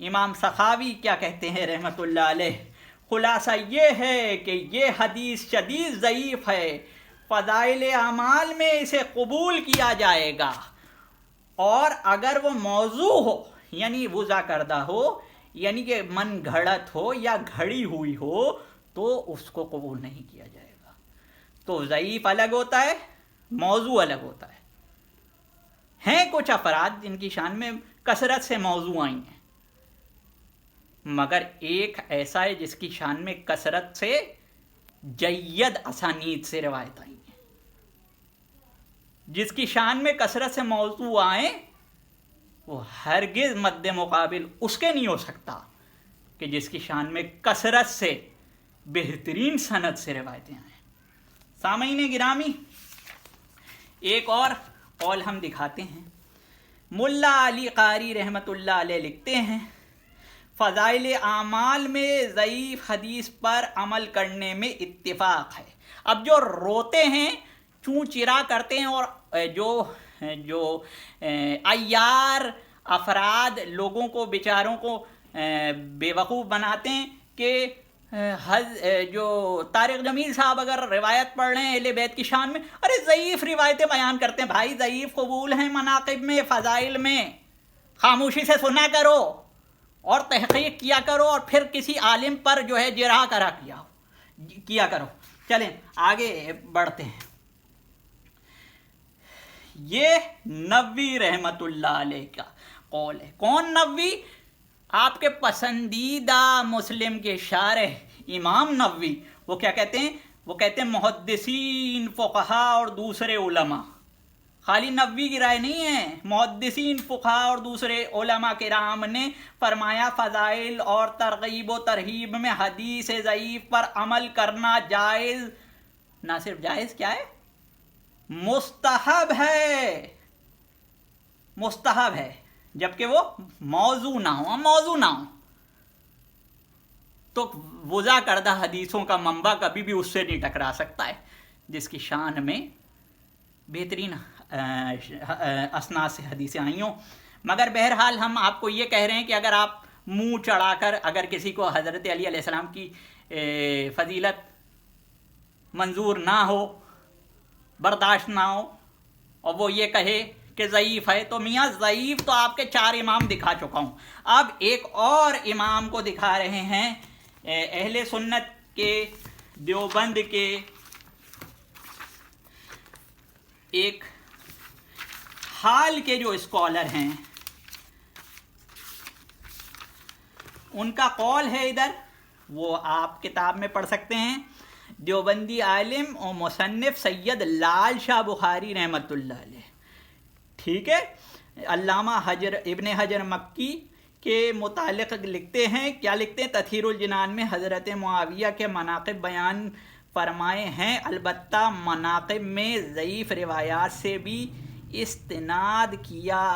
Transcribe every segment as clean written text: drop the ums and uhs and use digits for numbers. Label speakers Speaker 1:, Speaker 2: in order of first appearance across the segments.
Speaker 1: امام سخاوی کیا کہتے ہیں رحمۃ اللہ علیہ، خلاصہ یہ ہے کہ یہ حدیث شدید ضعیف ہے، فضائل اعمال میں اسے قبول کیا جائے گا، اور اگر وہ موضوع ہو یعنی وضع کردہ ہو، یعنی کہ من گھڑت ہو یا گھڑی ہوئی ہو، تو اس کو قبول نہیں کیا جائے گا۔ تو ضعیف الگ ہوتا ہے، موضوع الگ ہوتا ہے۔ ہیں کچھ افراد جن کی شان میں کثرت سے موضوع آئی ہیں، مگر ایک ایسا ہے جس کی شان میں کثرت سے جید اسانید سے روایت آئی ہیں۔ جس کی شان میں کثرت سے موضوع آئیں وہ ہرگز مد مقابل اس کے نہیں ہو سکتا کہ جس کی شان میں کثرت سے بہترین سند سے روایتیں آئیں۔ سامعین گرامی، ایک اور قول ہم دکھاتے ہیں۔ ملا علی قاری رحمۃ اللہ علیہ لکھتے ہیں، فضائل اعمال میں ضعیف حدیث پر عمل کرنے میں اتفاق ہے۔ اب جو روتے ہیں، چوں چرا کرتے ہیں، اور جو عیار افراد لوگوں کو بیچاروں کو بے وقوف بناتے ہیں کہ جو طارق جمیل صاحب اگر روایت پڑھ رہے ہیں اہل بیت کی شان میں، ارے ضعیف روایتیں بیان کرتے ہیں۔ بھائی ضعیف قبول ہیں مناقب میں، فضائل میں، خاموشی سے سنا کرو اور تحقیق کیا کرو، اور پھر کسی عالم پر جو ہے جرح کیا کرو۔ چلیں آگے بڑھتے ہیں۔ یہ نووی رحمت اللہ علیہ کا قول ہے۔ کون نووی؟ آپ کے پسندیدہ مسلم کے شارح امام نووی۔ وہ کیا کہتے ہیں؟ وہ کہتے ہیں محدثین، فقہا اور دوسرے علماء، خالی نووی کی رائے نہیں ہے، محدثین، فقہا اور دوسرے علماء کرام نے فرمایا فضائل اور ترغیب و ترہیب میں حدیث ضعیف پر عمل کرنا جائز، نہ صرف جائز، کیا ہے؟ مستحب ہے، مستحب ہے، جبکہ وہ موضوع نہ ہو، موضوع نہ ہو تو وضع کردہ حدیثوں کا منبع کبھی بھی اس سے نہیں ٹکرا سکتا ہے جس کی شان میں بہترین اسناد سے حدیثیں آئی ہوں۔ مگر بہرحال ہم آپ کو یہ کہہ رہے ہیں کہ اگر آپ منہ چڑھا کر اگر کسی کو حضرت علی علیہ السلام کی فضیلت منظور نہ ہو، برداشت نہ ہو، اور وہ یہ کہے کہ ضعیف ہے، تو میاں ضعیف تو آپ کے 4 امام دکھا چکا ہوں، اب ایک اور امام کو دکھا رہے ہیں، اہل سنت کے دیوبند کے ایک حال کے جو اسکالر ہیں، ان کا قول ہے ادھر، وہ آپ کتاب میں پڑھ سکتے ہیں۔ دیوبندی عالم اور مصنف سید لال شاہ بخاری رحمۃ اللہ علیہ، ٹھیک ہے، علامہ ابن حجر مکی کے متعلق لکھتے ہیں، کیا لکھتے ہیں؟ تطہیر الجنان میں حضرت معاویہ کے مناقب بیان فرمائے ہیں، البتہ مناقب میں ضعیف روایات سے بھی استناد کیا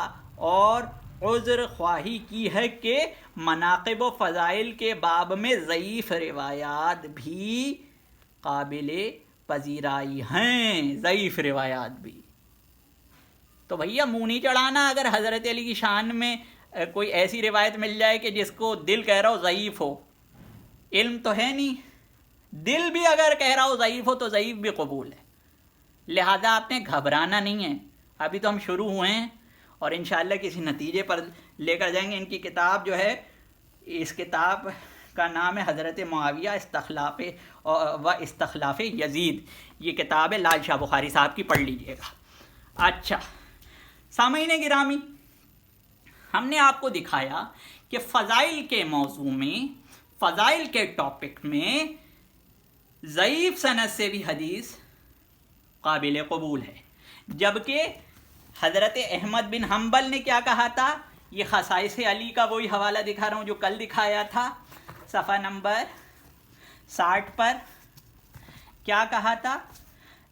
Speaker 1: اور عذر خواہی کی ہے کہ مناقب و فضائل کے باب میں ضعیف روایات بھی قابل پذیرائی ہیں، ضعیف روایات بھی۔ تو بھیا منہ نہیں چڑھانا اگر حضرت علی کی شان میں کوئی ایسی روایت مل جائے کہ جس کو دل کہہ رہا ہو ضعیف ہو، علم تو ہے نہیں، دل بھی اگر کہہ رہا ہو ضعیف ہو تو ضعیف بھی قبول ہے، لہذا آپ نے گھبرانا نہیں ہے، ابھی تو ہم شروع ہوئے ہیں اور انشاءاللہ کسی نتیجے پر لے کر جائیں گے۔ ان کی کتاب جو ہے، اس کتاب کا نام ہے حضرت معاویہ استخلاف یزید، یہ کتاب ہے لال شاہ بخاری صاحب کی، پڑھ لیجئے گا۔ اچھا سامعین گرامی، ہم نے آپ کو دکھایا کہ فضائل کے موضوع میں، فضائل کے ٹاپک میں ضعیف سند سے بھی حدیث قابل قبول ہے، جبکہ حضرت احمد بن حنبل نے کیا کہا تھا؟ یہ خصائص علی کا وہی حوالہ دکھا رہا ہوں جو کل دکھایا تھا، صفحہ نمبر 60 پر کیا کہا تھا؟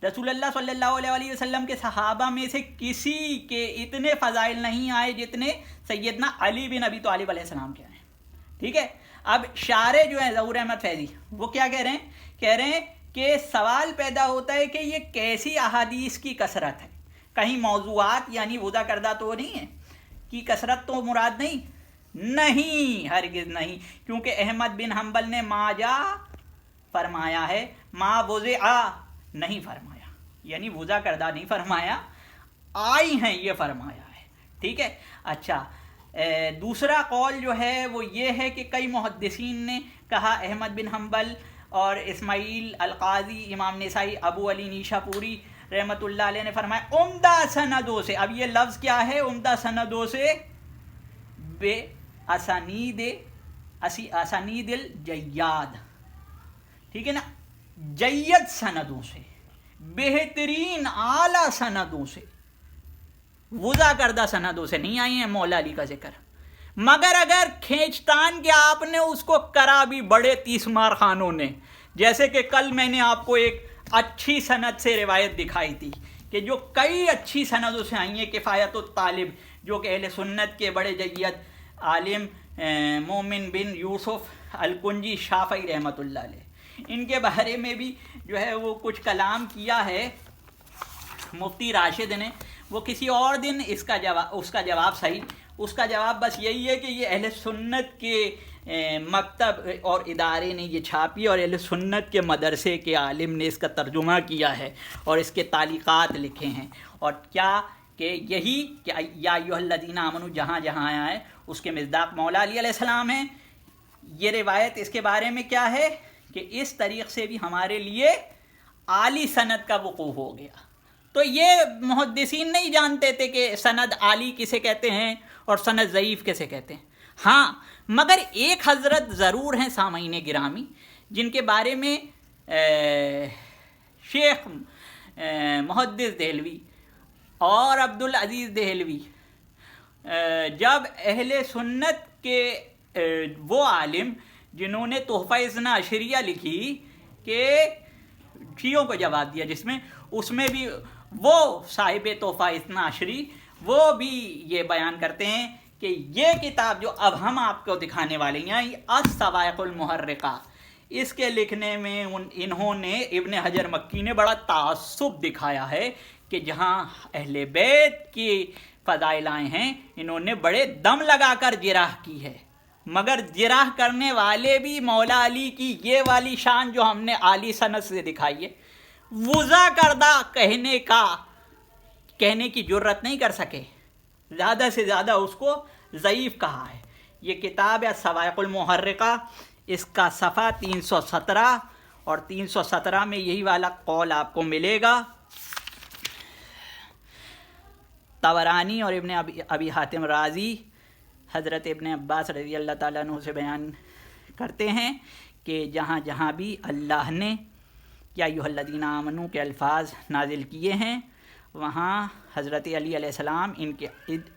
Speaker 1: رسول اللہ صلی اللہ علیہ وسلم کے صحابہ میں سے کسی کے اتنے فضائل نہیں آئے جتنے سیدنا علی بن ابی طالب علیہ السلام کے آئے، ٹھیک ہے۔ اب شارح جو ہیں ظہور احمد فیضی، وہ کیا کہہ رہے ہیں؟ کہہ رہے ہیں کہ سوال پیدا ہوتا ہے کہ یہ کیسی احادیث کی کثرت ہے، کہیں موضوعات یعنی وضع کردہ تو نہیں ہے کی کثرت تو مراد نہیں، نہیں، ہرگز نہیں، کیونکہ احمد بن حنبل نے ما جا فرمایا ہے، ما وضع نہیں فرمایا، یعنی وضع کردہ نہیں فرمایا، آئی ہیں یہ فرمایا ہے، ٹھیک ہے۔ اچھا، دوسرا قول جو ہے وہ یہ ہے کہ کئی محدثین نے کہا احمد بن حنبل اور اسماعیل القاضی، امام نسائی، ابو علی نیشا پوری رحمۃ اللہ علیہ نے فرمایا عمدہ سندوں سے، اب یہ لفظ کیا ہے، عمدہ سندوں سے، بے اسانید الجیاد، ٹھیک ہے نا، جید سندوں سے، بہترین اعلیٰ سندوں سے، وضع کردہ سندوں سے نہیں آئی ہیں مولا علی کا ذکر، مگر اگر کھینچتان کے آپ نے اس کو کرا بھی بڑے تیسمار خانوں نے، جیسے کہ کل میں نے آپ کو ایک اچھی سند سے روایت دکھائی تھی کہ جو کئی اچھی سندوں سے آئی ہیں، کفایت الطالب جو کہ اہل سنت کے بڑے جید عالم مومن بن یوسف الکنجی شافعی رحمۃ اللہ علیہ، ان کے بارے میں بھی جو ہے وہ کچھ کلام کیا ہے مفتی راشد نے، وہ کسی اور دن اس کا جواب صحیح، اس کا جواب بس یہی ہے کہ یہ اہل سنت کے مکتب اور ادارے نے یہ چھاپی اور اہل سنت کے مدرسے کے عالم نے اس کا ترجمہ کیا ہے اور اس کے تعلیقات لکھے ہیں، اور کیا کہ یہی کہ یا ایھا الذین آمنوا جہاں جہاں آیا ہے اس کے مصداق مولا علی علیہ السلام ہیں۔ یہ روایت اس کے بارے میں کیا ہے کہ اس طریق سے بھی ہمارے لیے عالی سند کا وقوع ہو گیا۔ تو یہ محدثین نہیں جانتے تھے کہ سند عالی کسے کہتے ہیں اور سند ضعیف کسے کہتے ہیں، ہاں، مگر ایک حضرت ضرور ہیں سامعین گرامی جن کے بارے میں شیخ محدث دہلوی اور عبدالعزیز دہلوی جب اہل سنت کے وہ عالم جنہوں نے تحفہ اثنا عشریہ لکھی کہ شیعوں کو جواب دیا، جس میں اس میں بھی وہ صاحب تحفہ اثنا عشری وہ بھی یہ بیان کرتے ہیں کہ یہ کتاب جو اب ہم آپ کو دکھانے والے ہیں الصواعق المحرقہ، اس کے لکھنے میں انہوں نے ابن حجر مکی نے بڑا تعصب دکھایا ہے کہ جہاں اہل بیت کی فضائل آئے ہیں انہوں نے بڑے دم لگا کر جراح کی ہے، مگر جراح کرنے والے بھی مولا علی کی یہ والی شان جو ہم نے عالی سند سے دکھائی ہے وضع کردہ کہنے کی جرت نہیں کر سکے، زیادہ سے زیادہ اس کو ضعیف کہا ہے۔ یہ کتاب ہے الصواعق المحرقہ، اس کا صفحہ 317 اور 317 میں یہی والا قول آپ کو ملے گا۔ طبرانی اور ابن ابی حاتم رازی حضرت ابن عباس رضی اللہ تعالیٰ عنہ سے بیان کرتے ہیں کہ جہاں جہاں بھی اللہ نے یا ایھا الذین آمنوا کے الفاظ نازل کیے ہیں وہاں حضرت علی علیہ السلام ان کے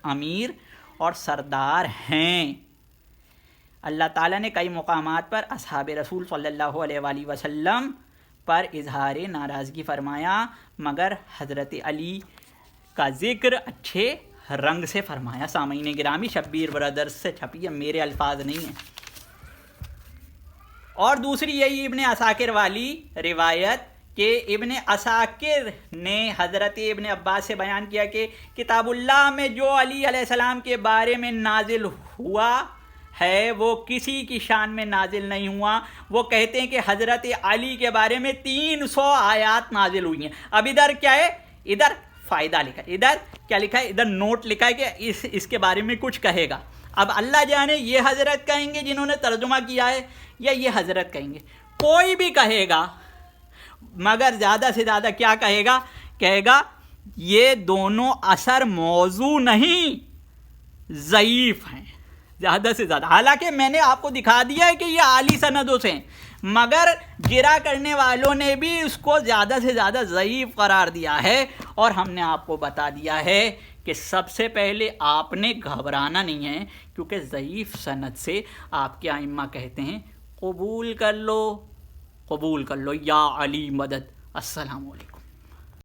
Speaker 1: امیر اور سردار ہیں۔ اللہ تعالیٰ نے کئی مقامات پر اصحاب رسول صلی اللہ علیہ وآلہ وسلم پر اظہار ناراضگی فرمایا، مگر حضرت علی کا ذکر اچھے رنگ سے فرمایا۔ سامعین گرامی، شبیر برادرز سے چھپی ہے، میرے الفاظ نہیں ہیں۔ اور دوسری یہی ابن عساکر والی روایت کہ ابن عساکر نے حضرت ابن عباس سے بیان کیا کہ کتاب اللہ میں جو علی علیہ السلام کے بارے میں نازل ہوا ہے وہ کسی کی شان میں نازل نہیں ہوا۔ وہ کہتے ہیں کہ حضرت علی کے بارے میں 300 آیات نازل ہوئی ہیں۔ اب ادھر کیا ہے، ادھر فائدہ لکھا ہے، ادھر کیا لکھا ہے، ادھر نوٹ لکھا ہے کہ اس کے بارے میں کچھ کہے گا۔ اب اللہ جانے یہ حضرت کہیں گے جنہوں نے ترجمہ کیا ہے یا یہ حضرت کہیں گے، کوئی بھی کہے گا، مگر زیادہ سے زیادہ کیا کہے گا یہ دونوں اثر موضوع نہیں، ضعیف ہیں زیادہ سے زیادہ۔ حالانکہ میں نے آپ کو دکھا دیا ہے کہ یہ عالی سندوں سے ہیں، مگر جرا کرنے والوں نے بھی اس کو زیادہ سے زیادہ ضعیف قرار دیا ہے، اور ہم نے آپ کو بتا دیا ہے کہ سب سے پہلے آپ نے گھبرانا نہیں ہے، کیونکہ ضعیف سند سے آپ کے ائمہ کہتے ہیں قبول کر لو یا علی مدد۔ السلام علیکم۔